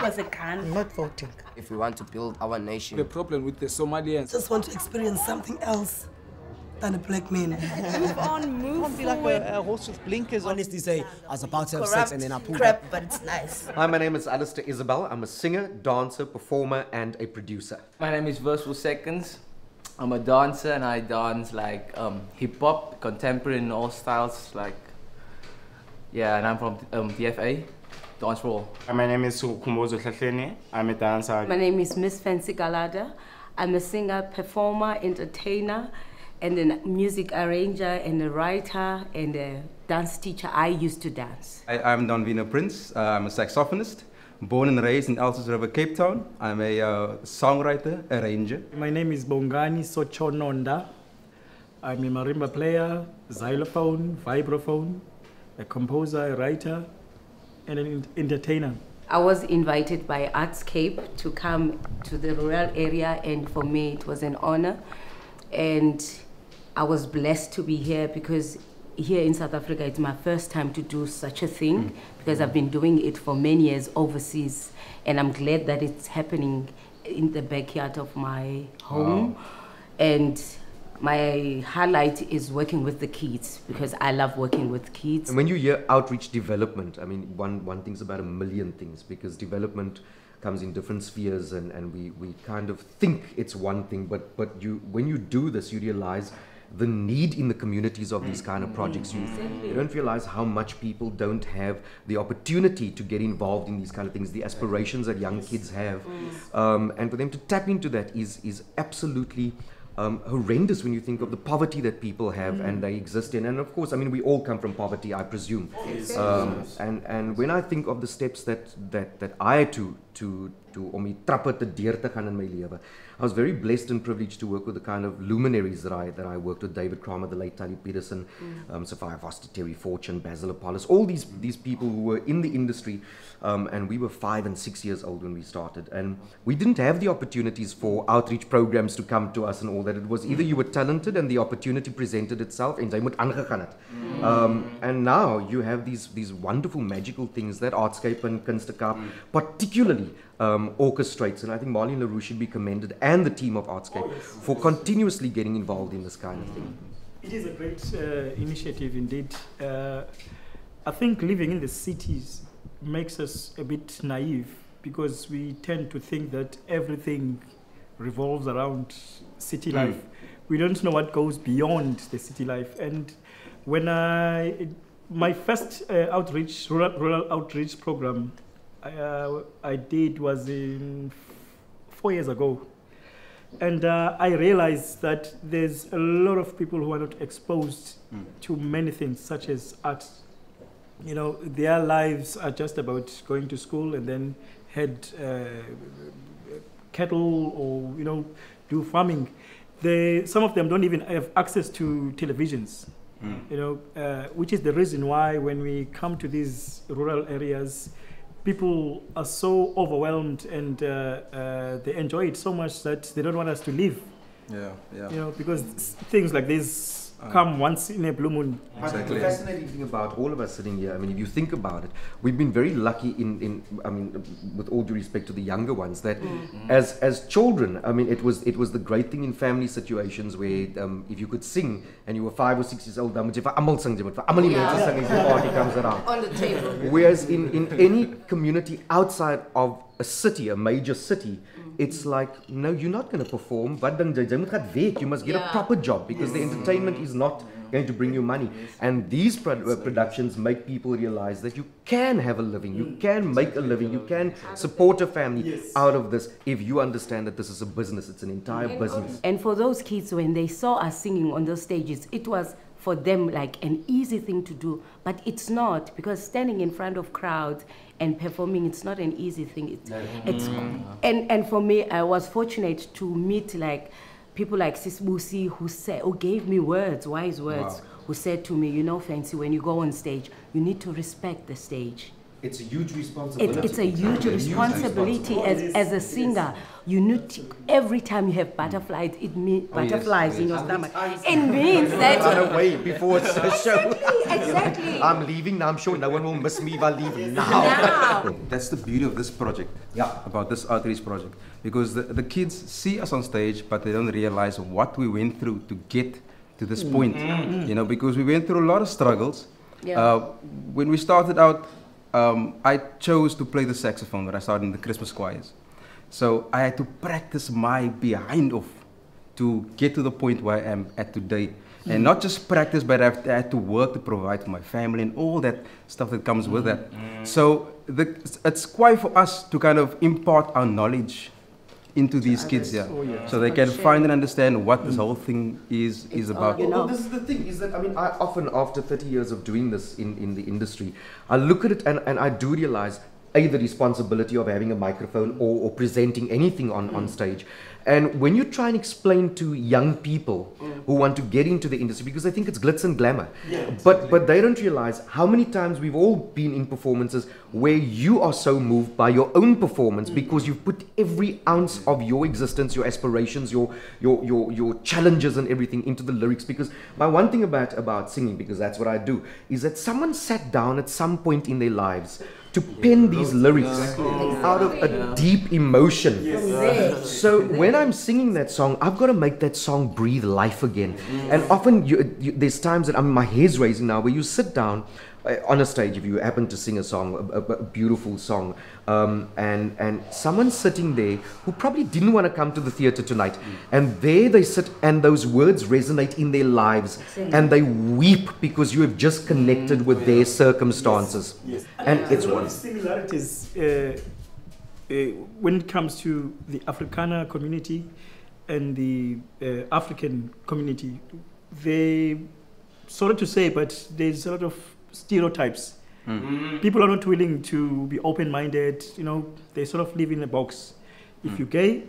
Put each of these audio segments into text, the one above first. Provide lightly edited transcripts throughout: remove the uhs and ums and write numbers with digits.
was a gun. I'm not voting. If we want to build our nation. The problem with the Somalians. Just want to experience something else than a black man. Move on, move Can't be like a horse with blinkers on. Honestly say, I was about to have sex and then I pulled crap, up. but it's nice. Hi, my name is Alistair Isabel. I'm a singer, dancer, performer, and a producer. My name is Verseful Seconds. I'm a dancer and I dance like hip hop, contemporary in all styles. And I'm from DFA, Dance for All. My name is Kumbozo Tlatlene. I'm a dancer. My name is Miss Fancy Galada. I'm a singer, performer, entertainer, and a music arranger, and a writer, and a dance teacher. I used to dance. I'm Donvina Prince. I'm a saxophonist. Born and raised in Elsis River, Cape Town. I'm a songwriter, arranger. My name is Bongani Sochononda. I'm a marimba player, xylophone, vibraphone, a composer, a writer, and an entertainer. I was invited by Artscape to come to the rural area, and for me it was an honor. And I was blessed to be here because here in South Africa it's my first time to do such a thing because I've been doing it for many years overseas, and I'm glad that it's happening in the backyard of my home. Wow. And my highlight is working with the kids because I love working with kids. And when you hear outreach development, I mean, one thing's about a million things, because development comes in different spheres, and we kind of think it's one thing, but when you do this, you realize the need in the communities of these kind of projects. You don't realize how much people don't have the opportunity to get involved in these kind of things, the aspirations that young kids have. And for them to tap into that is absolutely horrendous when you think of the poverty that people have and they exist in. And of course, I mean, we all come from poverty, I presume. And when I think of the steps that I had to om die trappe te deur te gaan in my lewe, I was very blessed and privileged to work with the kind of luminaries that I worked with: David Kramer, the late Tali Peterson, Sophia Foster, Terry Fortune, Basil Apollos, all these people who were in the industry, and we were 5 and 6 years old when we started, and we didn't have the opportunities for outreach programs to come to us and all that. It was either you were talented and the opportunity presented itself and jy moet aangegaan het. And now you have these wonderful magical things that Artscape and Kunstekaap particularly orchestrates, and I think Marlene LaRue should be commended, and the team of Artscape, for continuously getting involved in this kind of thing. It is a great initiative indeed. I think living in the cities makes us a bit naive because we tend to think that everything revolves around city life. We don't know what goes beyond the city life. And when my first rural outreach program I did was in 4 years ago. And I realized that there's a lot of people who are not exposed to many things, such as art. You know, their lives are just about going to school and then head cattle or, you know, do farming. Some of them don't even have access to televisions, you know, which is the reason why when we come to these rural areas, people are so overwhelmed and they enjoy it so much that they don't want us to leave. Yeah. You know, because things like this come once in a blue moon. Exactly. The fascinating thing about all of us sitting here, I mean, if you think about it, we've been very lucky I mean, with all due respect to the younger ones, that as children, I mean, it was the great thing in family situations where if you could sing and you were 5 or 6 years old, dan moet jy vir almal sing, jy moet vir almal die mense sing as die party comes around. On the table. Whereas in any community outside of a city, a major city, it's like, no, you're not going to perform, but then you must get a proper job, because the entertainment is not going to bring you money. And these productions make people realize that you can have a living, you can make a living, you can support a family out of this if you understand that this is a business, it's an entire business. And for those kids, when they saw us singing on those stages, it was for them like an easy thing to do, but it's not, because standing in front of crowds and performing, it's not an easy thing. And for me, I was fortunate to meet like people like Sis Busi who gave me words, wise words, who said to me, you know, Fancy, when you go on stage, you need to respect the stage. It's a huge responsibility. It's a huge responsibility as a singer. You need to, every time you have butterflies, it means butterflies in your stomach. It means that run away before it's a show. Exactly. I'm leaving now. I'm sure no one will miss me if I leave now. That's the beauty of this project. Yeah. About this outreach project, because the kids see us on stage, but they don't realize what we went through to get to this point. You know, because we went through a lot of struggles. Yeah. When we started out, I chose to play the saxophone when I started in the Christmas choirs. So I had to practice my behind off to get to the point where I am at today. And not just practice, but I had to work to provide for my family and all that stuff that comes with that. So it's quite for us to kind of impart our knowledge into these kids, so they can find and understand what this whole thing is about. Well, this is the thing, is that, I mean, I often, after 30 years of doing this in the industry, I look at it and I do realize, A, the responsibility of having a microphone or presenting anything on stage. And when you try and explain to young people who want to get into the industry, because they think it's glitz and glamour, but they don't realize how many times we've all been in performances where you are so moved by your own performance because you've put every ounce of your existence, your aspirations, your challenges and everything into the lyrics. Because my one thing about singing, because that's what I do, is that someone sat down at some point in their lives to pen these lyrics out of a deep emotion. So when I'm singing that song, I've got to make that song breathe life again. And often there's times that my hair's raising now, where you sit down on a stage, if you happen to sing a song, a beautiful song, and someone's sitting there who probably didn't want to come to the theatre tonight, and there they sit and those words resonate in their lives, and they weep because you have just connected with their circumstances. And it's one of the similarities when it comes to the Afrikaner community and the African community. They, sorry to say, but there's a lot of stereotypes. People are not willing to be open-minded. You know, they sort of live in a box. If you're gay,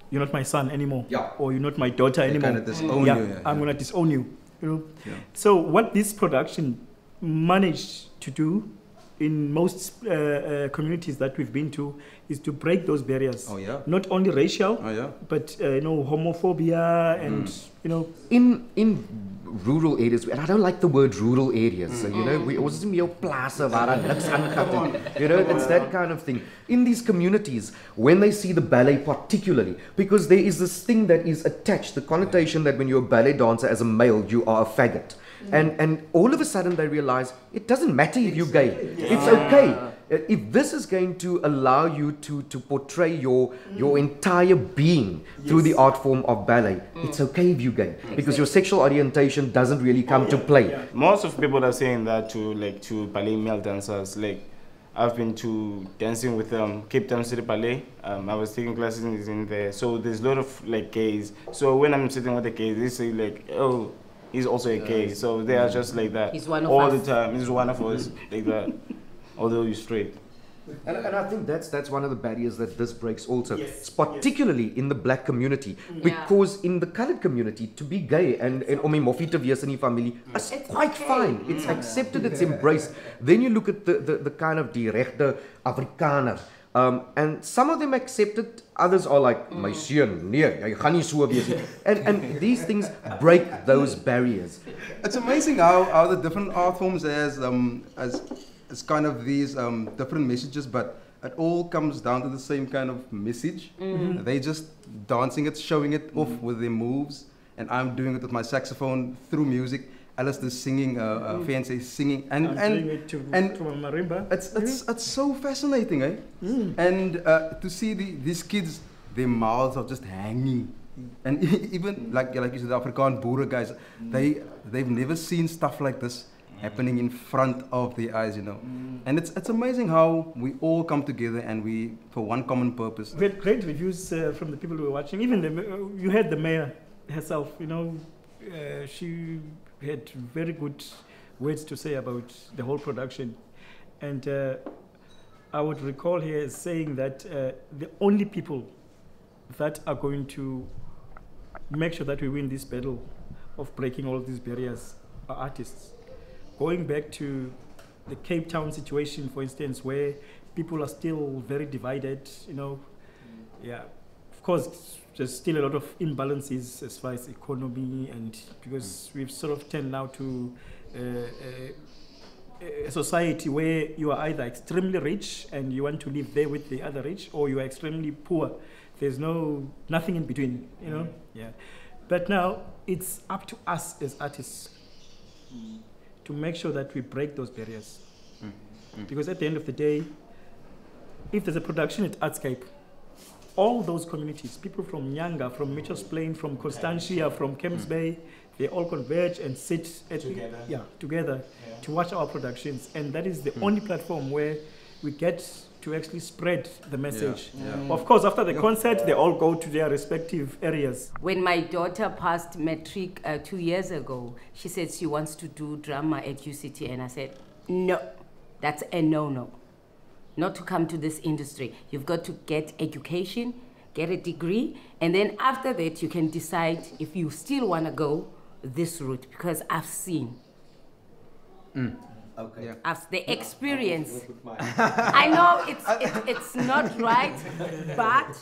you're not my son anymore, or you're not my daughter anymore. Kind of disown you. I'm gonna disown you. You know. So what this production managed to do in most communities that we've been to is to break those barriers. Not only racial, but you know, homophobia and you know, in rural areas, and I don't like the word rural areas, so, you know, we always in your plaza, you know, it's that kind of thing. In these communities, when they see the ballet particularly, because there is this thing that is attached, the connotation that when you're a ballet dancer as a male, you are a faggot. And all of a sudden they realize it doesn't matter if you're gay. It's okay. If this is going to allow you to portray your entire being through the art form of ballet, it's okay if you're gay, because your sexual orientation doesn't really come to play. Most of people are saying that to ballet male dancers. Like, I've been to dancing with Cape Town City Ballet. I was taking classes in there, so there's a lot of like gays. So when I'm sitting with the gays, they say like, oh, he's also a gay. So they are just like that. He's one of all us. the time. He's one of us, like that. Although you're straight. And I think that's one of the barriers that this breaks also, particularly in the black community, because in the colored community, to be gay and om die moffie te wees in die familie is quite fine. It's accepted, it's embraced. Then you look at the kind of die regte Afrikaner, and some of them accept it, others are like, my seun, nee, jy gaan nie so wees nie. And these things break those barriers. It's amazing how the different art forms as kind of these different messages, but it all comes down to the same kind of message. They just dancing it, showing it off with their moves, and I'm doing it with my saxophone through music. Alistair's singing, Fiancé singing, and marimba. It's so fascinating, eh? And to see these kids, their mouths are just hanging. And even like you said, the Afrikaan boere guys, they've never seen stuff like this happening in front of their eyes, you know. And it's amazing how we all come together and we for one common purpose. We had great reviews from the people who were watching. Even you had the mayor herself, you know, she had very good words to say about the whole production. And I would recall her as saying that the only people that are going to make sure that we win this battle of breaking all these barriers are artists. Going back to the Cape Town situation, for instance, where people are still very divided, you know. Yeah, of course, there's still a lot of imbalances as far as economy, and because we've sort of turned now to a society where you are either extremely rich and you want to live there with the other rich, or you are extremely poor. There's nothing in between, you know. Yeah, but now it's up to us as artists to make sure that we break those barriers, because at the end of the day, if there's a production at Artscape, all those communities, people from Nyanga, from Mitchell's Plain, from Constantia, from Camps Bay, they all converge and sit together to watch our productions. And that is the only platform where we get to actually spread the message. Of course, after the concert, they all go to their respective areas. When my daughter passed matric 2 years ago, she said she wants to do drama at UCT, and I said, no, that's a no-no. Not to come to this industry. You've got to get education, get a degree, and then after that you can decide if you still want to go this route, because I've seen. Okay. Yeah. I've the experience. I know it's not right, but,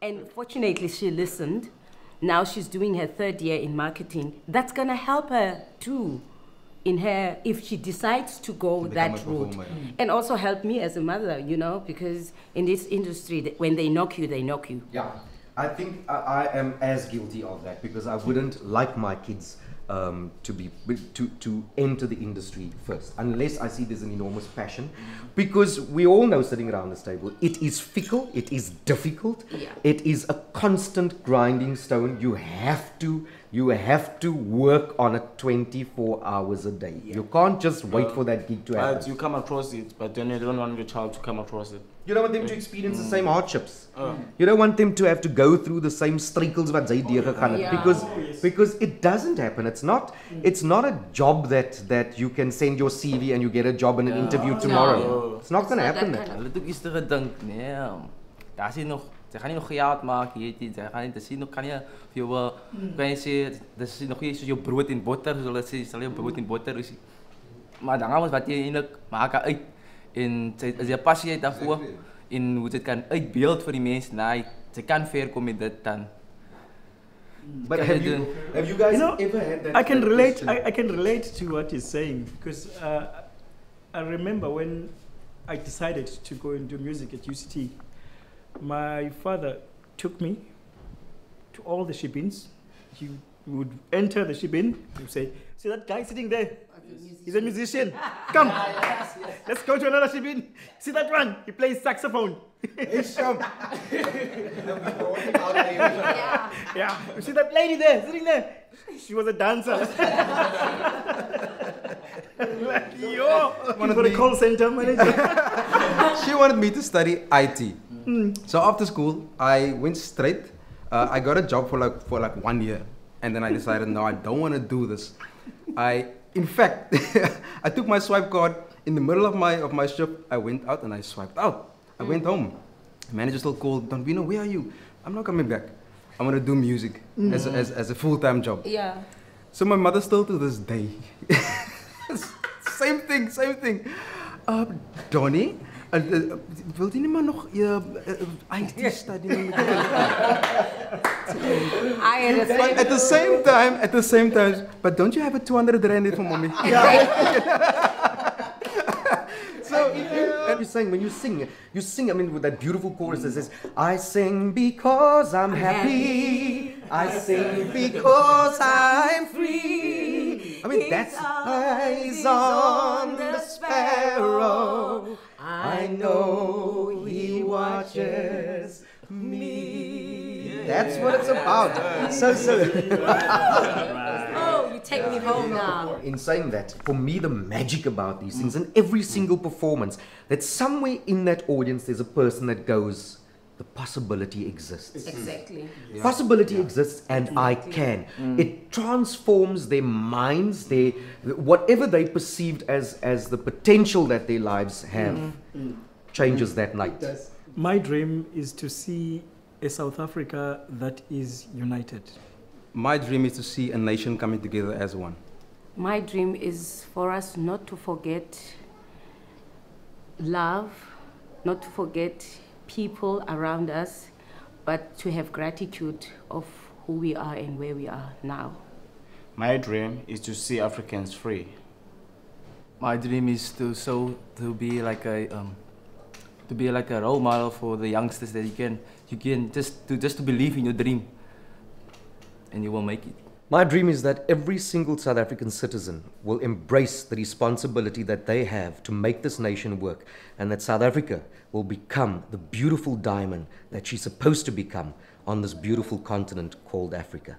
and fortunately she listened. Now she's doing her 3rd year in marketing. That's gonna help her too, in her, if she decides to go that route. And also help me as a mother, you know, because in this industry, when they knock you, they knock you. Yeah, I think I am as guilty of that, because I wouldn't like my kids to enter the industry first, unless I see there's an enormous passion, because we all know, sitting around this table, it is fickle, it is difficult, it is a constant grinding stone. You have to work on it 24 hours a day. You can't just wait for that gig to happen. But you come across it, but then you don't want your child to come across it. You don't want them to experience the same hardships. You don't want them to have to go through the same struggles what they deurgegaan het, because it doesn't happen. It's not a job that you can send your CV and you get a job in an interview tomorrow. It's not going to happen. Hulle het ook iets te gedink, nee. Daar is nog, ze gaan nie nog geld maak hier, ze gaan nie, dis nog kan jy vir jou kan jy sê dis nog nie soos jou brood en botter, soos hulle sê, sal jy brood en botter is. Maar dan gaan ons wat jy eintlik maak uit. En as jy passie daarvoor en hoe dit kan uitbeeld vir die mense, nee, jy kan ver kom met dit dan. But have you guys ever had that? I can relate to what he's saying, because I remember when I decided to go and do music at UCT, my father took me to all the shebeens. He would enter the shebeen, he would say, see that guy sitting there? He's a musician. Come, let's go to another shebeen. See that one? He plays saxophone. Yeah. You see that lady there, sitting there? She was a dancer. Like, yo, for the call center manager. She wanted me to study IT. So after school, I went straight. I got a job for like 1 year, and then I decided, no, I don't want to do this. In fact, I took my swipe card in the middle of my shift. I went out and I swiped out. I went home. The manager still called, Don Vino, where are you? I'm not coming back. I want to do music as a full-time job. Yeah. So my mother still to this day. Same thing. Donnie, wil jy nie maar nog IT study? At the same time, but don't you have a 200 rand for mommy? So, and you're saying, when you sing, I mean, with that beautiful chorus that says, I sing because I'm happy, I sing because I'm free. I mean, that's eyes on the sparrow. I know he watches me. That's what it's about. So. Oh, you take me home now. In saying that, for me, the magic about these things, and every single performance, that somewhere in that audience there's a person that goes, the possibility exists. Exactly. Yeah. Possibility exists, and I can. It transforms their minds, whatever they perceived as the potential that their lives have, changes that night. My dream is to see a South Africa that is united. My dream is to see a nation coming together as one. My dream is for us not to forget love, not to forget people around us, but to have gratitude of who we are and where we are now. My dream is to see Africans free. My dream is to be like a role model for the youngsters, that you can just to believe in your dream, and you will make it. My dream is that every single South African citizen will embrace the responsibility that they have to make this nation work, and that South Africa will become the beautiful diamond that she's supposed to become on this beautiful continent called Africa.